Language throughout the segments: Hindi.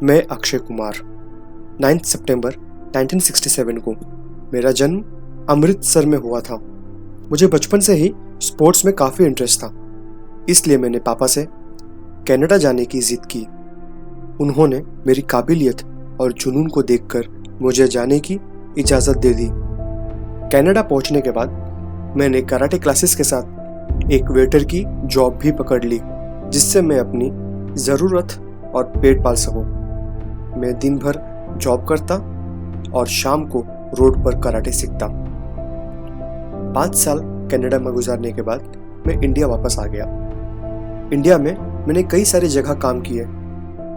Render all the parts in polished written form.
मैं अक्षय कुमार 9 सितंबर 1967 को मेरा जन्म अमृतसर में हुआ था। मुझे बचपन से ही स्पोर्ट्स में काफ़ी इंटरेस्ट था, इसलिए मैंने पापा से कनाडा जाने की ज़िद की। उन्होंने मेरी काबिलियत और जुनून को देखकर मुझे जाने की इजाज़त दे दी। कनाडा पहुंचने के बाद मैंने कराटे क्लासेस के साथ एक वेटर की जॉब भी पकड़ ली, जिससे मैं अपनी ज़रूरत और पेट पाल सकूं। मैं दिन भर जॉब करता और शाम को रोड पर कराटे सीखता। 5 साल कनाडा में गुजारने के बाद मैं इंडिया वापस आ गया। इंडिया में मैंने कई सारी जगह काम किए,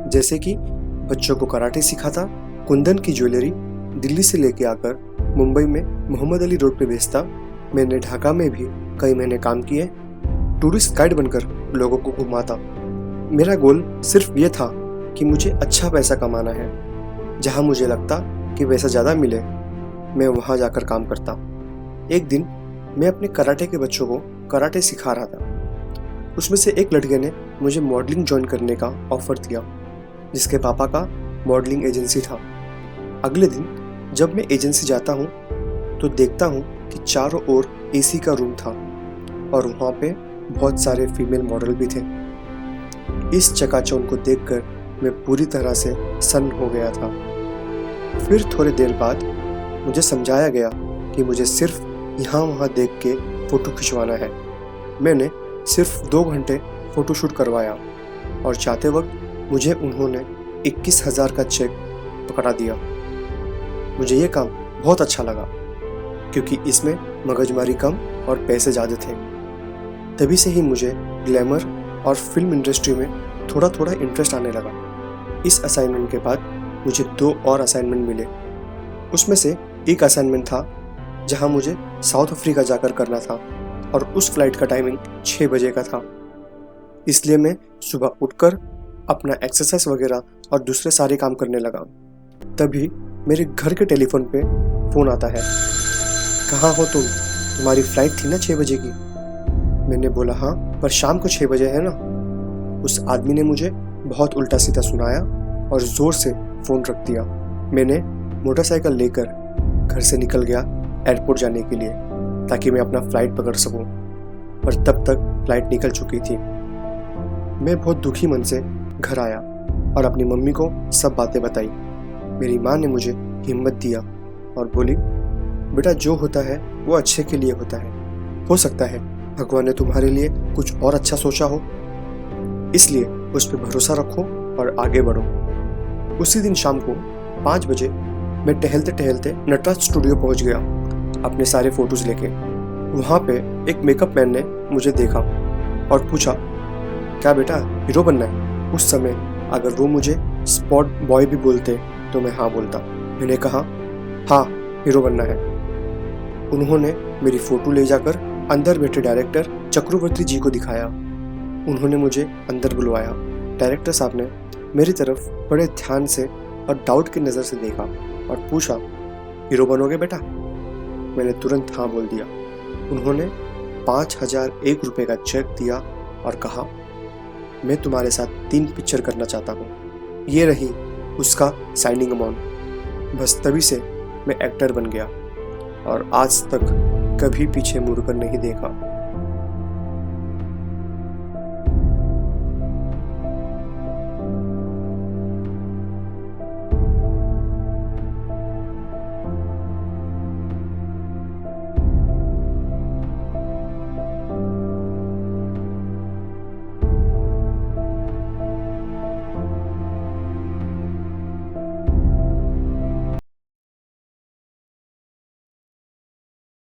जैसे कि बच्चों को कराटे सिखाता, कुंदन की ज्वेलरी दिल्ली से लेके आकर मुंबई में मोहम्मद अली रोड पे बेचता। मैंने ढाका में भी कई महीने काम किए, टूरिस्ट गाइड बनकर लोगों को घुमाता। मेरा गोल सिर्फ ये था कि मुझे अच्छा पैसा कमाना है। जहाँ मुझे लगता कि पैसा ज़्यादा मिले, मैं वहाँ जाकर काम करता। एक दिन मैं अपने कराटे के बच्चों को कराटे सिखा रहा था। उसमें से एक लड़के ने मुझे मॉडलिंग ज्वाइन करने का ऑफ़र दिया, जिसके पापा का मॉडलिंग एजेंसी था। अगले दिन जब मैं एजेंसी जाता हूँ तो देखता हूँ कि चारों ओर एसी का रूम था और वहाँ पे बहुत सारे फीमेल मॉडल भी थे। इस चकाचौंध को देखकर मैं पूरी तरह से सन्न हो गया था। फिर थोड़ी देर बाद मुझे समझाया गया कि मुझे सिर्फ यहाँ वहाँ देख के फ़ोटो खिंचवाना है। मैंने सिर्फ 2 घंटे फ़ोटोशूट करवाया और जाते वक्त मुझे उन्होंने 21,000 का चेक पकड़ा दिया। मुझे ये काम बहुत अच्छा लगा क्योंकि इसमें मगजमारी कम और पैसे ज़्यादा थे। तभी से ही मुझे ग्लैमर और फिल्म इंडस्ट्री में थोड़ा थोड़ा इंटरेस्ट आने लगा। इस असाइनमेंट के बाद मुझे 2 और असाइनमेंट मिले। उसमें से एक असाइनमेंट था जहां मुझे साउथ अफ्रीका जाकर करना था और उस फ्लाइट का टाइमिंग 6 बजे का था। इसलिए मैं सुबह उठकर अपना एक्सरसाइज वगैरह और दूसरे सारे काम करने लगा। तभी मेरे घर के टेलीफोन पे फ़ोन आता है। कहाँ हो तुम? तुम्हारी फ़्लाइट थी ना 6 बजे की? मैंने बोला हाँ, पर शाम को 6 बजे है ना। उस आदमी ने मुझे बहुत उल्टा सीधा सुनाया और ज़ोर से फ़ोन रख दिया। मैंने मोटरसाइकिल लेकर घर से निकल गया एयरपोर्ट जाने के लिए, ताकि मैं अपना फ़्लाइट पकड़ सकूं। पर तब तक फ़्लाइट निकल चुकी थी। मैं बहुत दुखी मन से घर आया और अपनी मम्मी को सब बातें बताई। मेरी माँ ने मुझे हिम्मत दिया और बोली, बेटा जो होता है वो अच्छे के लिए होता है। हो सकता है भगवान ने तुम्हारे लिए कुछ और अच्छा सोचा हो, इसलिए उस पर भरोसा रखो और आगे बढ़ो। उसी दिन शाम को 5 बजे मैं टहलते टहलते नटराज स्टूडियो पहुंच गया अपने सारे फ़ोटोज़ लेके। वहाँ पे एक मेकअप मैन ने मुझे देखा और पूछा, क्या बेटा हीरो बनना है? उस समय अगर वो मुझे स्पॉट बॉय भी बोलते तो मैं हाँ बोलता। मैंने कहा हाँ, हीरो बनना है। उन्होंने मेरी फ़ोटो ले जाकर अंदर बैठे डायरेक्टर चक्रवर्ती जी को दिखाया। उन्होंने मुझे अंदर बुलवाया। डायरेक्टर साहब ने मेरी तरफ बड़े ध्यान से और डाउट की नज़र से देखा और पूछा, हीरो बनोगे बेटा? मैंने तुरंत हाँ बोल दिया। उन्होंने 5,001 रुपये का चेक दिया और कहा, मैं तुम्हारे साथ 3 पिक्चर करना चाहता हूँ। ये रही उसका साइनिंग अमाउंट। बस तभी से मैं एक्टर बन गया और आज तक कभी पीछे मुड़कर नहीं देखा।